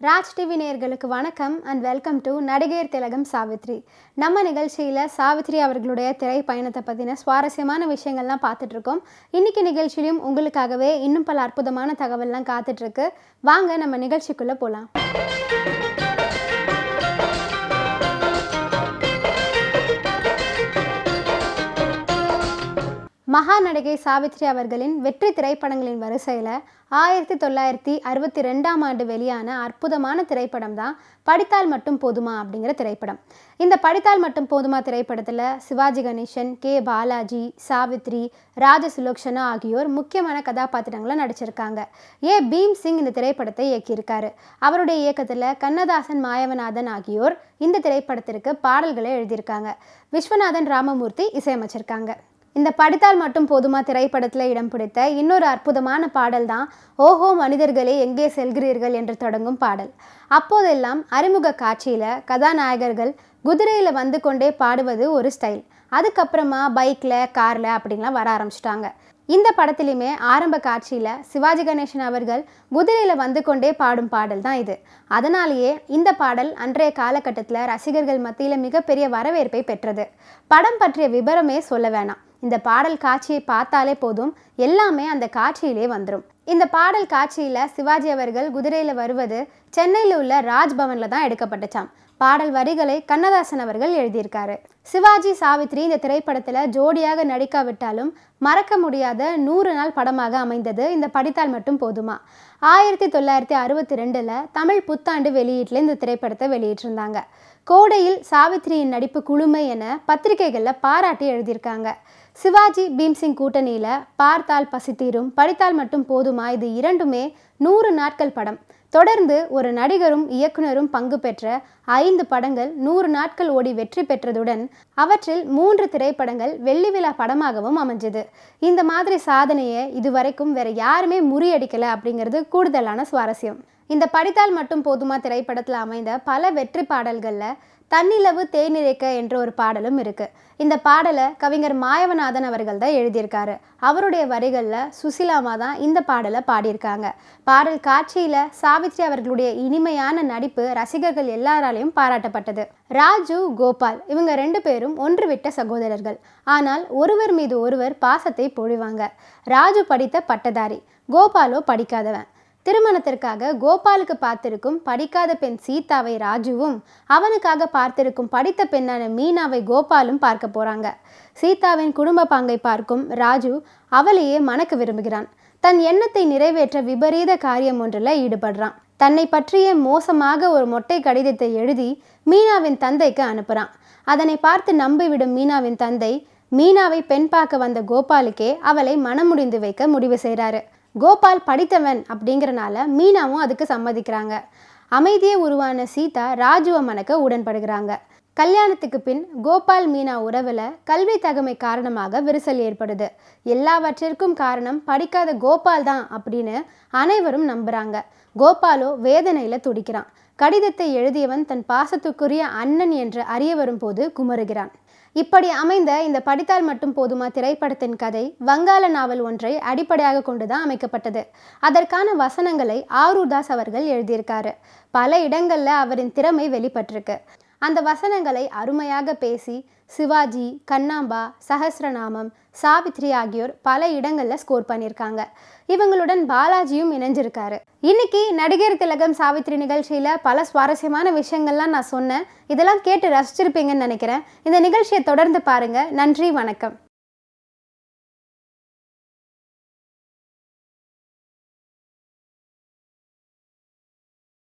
Raj TV நேயர்களுக்கு வணக்கம் and welcome to நடிகையர் திலகம் சாவித்ரி. நம்ம நிகழ்ச்சியில் சாவித்ரி அவர்களுடைய திரை பயணத்தை பற்றின சுவாரஸ்யமான விஷயங்கள்லாம் பார்த்துட்ருக்கோம். இன்றைக்கி நிகழ்ச்சியிலும் உங்களுக்காகவே இன்னும் பல அற்புதமான தகவல்லாம் காத்துட்ருக்கு. வாங்க நம்ம நிகழ்ச்சிக்குள்ளே போகலாம். மகா நடிகை சாவித்ரி அவர்களின் வெற்றி திரைப்படங்களின் வரிசையில் 1962ஆம் ஆண்டு வெளியான அற்புதமான திரைப்படம் தான் படித்தால் மட்டும் போதுமா அப்படிங்கிற திரைப்படம். இந்த படித்தால் மட்டும் போதுமா திரைப்படத்தில் சிவாஜி கணேசன், கே பாலாஜி, சாவித்ரி, ராஜசுலோக்ஷனா ஆகியோர் முக்கியமான கதாபாத்திரங்களை நடிச்சிருக்காங்க. பீம் சிங் இந்த திரைப்படத்தை இயக்கியிருக்காரு. அவருடைய இயக்கத்தில் கண்ணதாசன், மாயவநாதன் ஆகியோர் இந்த திரைப்படத்திற்கு பாடல்களை எழுதியிருக்காங்க. விஸ்வநாதன் ராமமூர்த்தி இசையமைச்சிருக்காங்க. இந்த படித்தால் மட்டும் போதுமா திரைப்படத்தில் இடம் பிடித்த இன்னொரு அற்புதமான பாடல் தான் ஓஹோ மனிதர்களே எங்கே செல்கிறீர்கள் என்று தொடங்கும் பாடல். அப்போதெல்லாம் அறிமுக காட்சியில் கதாநாயகர்கள் குதிரையில் வந்து கொண்டே பாடுவது ஒரு ஸ்டைல். அதுக்கப்புறமா பைக்கில், காரில் அப்படின்லாம் வர ஆரம்பிச்சிட்டாங்க. இந்த படத்திலுமே ஆரம்ப காட்சியில் சிவாஜி கணேசன் அவர்கள் குதிரையில் வந்து கொண்டே பாடும் பாடல் தான் இது. அதனாலேயே இந்த பாடல் அன்றைய காலகட்டத்தில் ரசிகர்கள் மத்தியில் மிகப்பெரிய வரவேற்பை பெற்றது. படம் பற்றிய விபரமே சொல்ல வேணாம். இந்த பாடல் காட்சியை பார்த்தாலே போதும், எல்லாமே அந்த காட்சியிலே வந்துடும். இந்த பாடல் காட்சியில் சிவாஜி அவர்கள் குதிரையில் வருவது சென்னையில் உள்ள ராஜ்பவனில் தான் எடுக்கப்பட்டுச்சாம். பாடல் வரிகளை கண்ணதாசன் அவர்கள் எழுதியிருக்காரு. சிவாஜி, சாவித்ரி இந்த திரைப்படத்தில் ஜோடியாக நடிக்காவிட்டாலும் மறக்க முடியாத 100 நாள் படமாக அமைந்தது இந்த படித்தால் மட்டும் போதுமா. 1962 தமிழ் புத்தாண்டு வெளியீட்டில் இந்த திரைப்படத்தை வெளியிட்டிருந்தாங்க. கோடையில் சாவித்ரியின் நடிப்பு குளுமை என பத்திரிகைகளில் பாராட்டி எழுதியிருக்காங்க. சிவாஜி பீம்சிங் கூட்டணியில் பார்த்தால் பசித்தீரும், படித்தால் மட்டும் போதுமா இது இரண்டுமே 100 நாட்கள் படம். தொடர்ந்து ஒரு நடிகரும் இயக்குனரும் பங்கு பெற்ற 5 படங்கள் 100 நாட்கள் ஓடி வெற்றி பெற்றதுடன் அவற்றில் 3 திரைப்படங்கள் வெள்ளி விழா படமாகவும் அமைஞ்சது. இந்த மாதிரி சாதனையை இதுவரைக்கும் வேற யாருமே முறியடிக்கலை அப்படிங்கிறது கூடுதலான சுவாரஸ்யம். இந்த படித்தால் மட்டும் போதுமா திரைப்படத்தில் அமைந்த பல வெற்றி பாடல்களில் தன்னிலவு தேனிரைக்க என்ற ஒரு பாடலும் இருக்குது. இந்த பாடலை கவிஞர் மாயவநாதன் அவர்கள் தான் எழுதியிருக்காரு. அவருடைய வரிகளில் சுசிலாமா தான் இந்த பாடலை பாடியிருக்காங்க. பாடல் காட்சியில் சாவித்ரி அவர்களுடைய இனிமையான நடிப்பு ரசிகர்கள் எல்லாராலையும் பாராட்டப்பட்டது. ராஜு, கோபால் இவங்க 2 பேரும் ஒன்று விட்ட சகோதரர்கள். ஆனால் ஒருவர் மீது ஒருவர் பாசத்தை பொழிவாங்க. ராஜு படித்த பட்டதாரி, கோபாலோ படிக்காதவன். திருமணத்திற்காக கோபாலுக்கு பார்த்திருக்கும் படிக்காத பெண் சீதாவை ராஜுவும், அவனுக்காக பார்த்திருக்கும் படித்த பெண்ணான மீனாவை கோபாலும் பார்க்க போறாங்க. சீதாவின் குடும்ப பாங்கை பார்க்கும் ராஜு அவளையே மணக்க விரும்புகிறான். தன் எண்ணத்தை நிறைவேற்ற விபரீத காரியம் ஒன்றில் ஈடுபடுறான். தன்னை பற்றிய மோசமாக ஒரு மொட்டை கடிதத்தை எழுதி மீனாவின் தந்தைக்கு அனுப்புறான். அதனை பார்த்து நம்பிவிடும் மீனாவின் தந்தை மீனாவை பெண் பார்க்க வந்த கோபாலுக்கே அவளை மனமுடிந்து வைக்க முடிவு செய்கிறாரு. கோபால் படித்தவன் அப்படிங்கிறனால மீனாவும் அதுக்கு சம்மதிக்கிறாங்க. அமைதியே உருவான சீதா ராஜுவை மணக்க உடன்படுகிறாங்க. கல்யாணத்துக்கு பின் கோபால் மீனா உறவில் கல்வி தகமை காரணமாக விரிசல் ஏற்படுது. எல்லாவற்றிற்கும் காரணம் படிக்காத கோபால் தான் அப்படின்னு அனைவரும் நம்புகிறாங்க. கோபாலோ வேதனையில் துடிக்கிறான். கடிதத்தை எழுதியவன் தன் பாசத்துக்குரிய அண்ணன் என்று அறிய வரும்போது குமருகிறான். இப்படி அமைந்த இந்த படித்தால் மட்டும் போதுமா திரைப்படத்தின் கதை வங்காள நாவல் ஒன்றை அடிப்படையாக கொண்டுதான் அமைக்கப்பட்டது. அதற்கான வசனங்களை ஆரூர்தாஸ் அவர்கள் எழுதியிருக்காரு. பல இடங்கள்ல அவரின் திறமை வெளிப்பட்டிருக்கு. அந்த வசனங்களை அருமையாக பேசி சிவாஜி, கண்ணாம்பா, சஹஸ்ரநாமம், சாவித்ரி ஆகியோர் பல இடங்களில் ஸ்கோர் பண்ணியிருக்காங்க. இவங்களுடன் பாலாஜியும் இணைஞ்சிருக்காரு. இன்னைக்கு நடிகர் திலகம் சாவித்ரி நிகழ்ச்சியில் பல சுவாரஸ்யமான விஷயங்கள்லாம் நான் சொன்னேன். இதெல்லாம் கேட்டு ரசிச்சிருப்பீங்கன்னு நினைக்கிறேன். இந்த நிகழ்ச்சியை தொடர்ந்து பாருங்க. நன்றி, வணக்கம்.